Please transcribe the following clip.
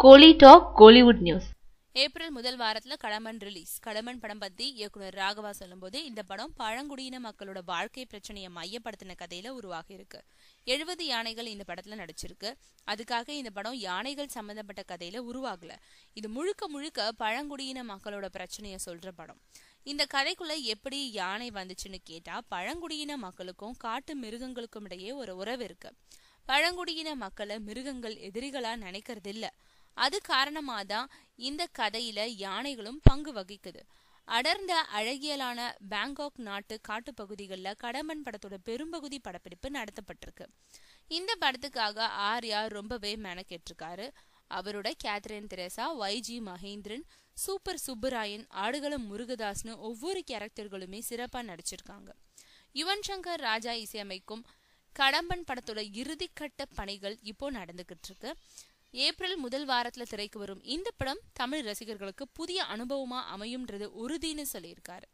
கோலி talk Kollywood news. April முதல் வாரத்துல Kadamban release. Kadamban படம் பத்தி இயக்குனர் ராகவா சொல்லும்போது, இந்த படம் பழங்குடியின மக்களோட வாழ்க்கை பிரச்சனையை மையப்படுத்தின கதையில உருவாகி இருக்கு. 70 யானைகள் இந்த படத்துல நடிச்சிருக்கு. அதுக்காக இந்த படம் யானைகள் சம்பந்தப்பட்ட கதையில உருவாகல. இது முழுக்க முழுக்க பழங்குடியின மக்களோட பிரச்சனைய சொல்ற படம். இந்த கதைக்குள்ள எப்படி யானை வந்துச்சுன்னு கேட்டா, பழங்குடியின மக்களுக்கும் காட்டு மிருகங்களுக்கும் இடையே ஒரு உறவு இருக்கு. பழங்குடியின மக்களை மிருகங்கள் எதிரிகளா நினைக்கிறது இல்ல. அது காரணமாதான் இந்த கதையில யானைகளும் பங்கு வகிக்குது. அடர்ந்த அழகியலான பேங்காக் நாட்டு காட்டுப்பகுதிகளில் கடம்பன் படத்தோட பெரும்பகுதி படப்பிடிப்பு நடத்தப்பட்டிருக்கு. இந்த படத்துக்காக ஆர்யா ரொம்பவே மெனக்கெட்டிருக்காரு. அவரோட கேத்ரின் தெரேசா, YG மகேந்திரன், சூப்பர் சுப்புராயன், ஆடுகளம் முருகதாஸ்னு ஒவ்வொரு கேரக்டர்களுமே சிறப்பா நடிச்சிருக்காங்க. யுவன் சங்கர் ராஜா இசையமைக்கும் கடம்பன் படத்தோட இறுதிக்கட்ட பணிகள் இப்போ நடந்துகிட்டு இருக்கு. ஏப்ரல் முதல் வாரத்துல திரைக்கு வரும் இந்த படம் தமிழ் ரசிகர்களுக்கு புதிய அனுபவமா அமையும்ன்றது உறுதின்னு சொல்லியிருக்காரு.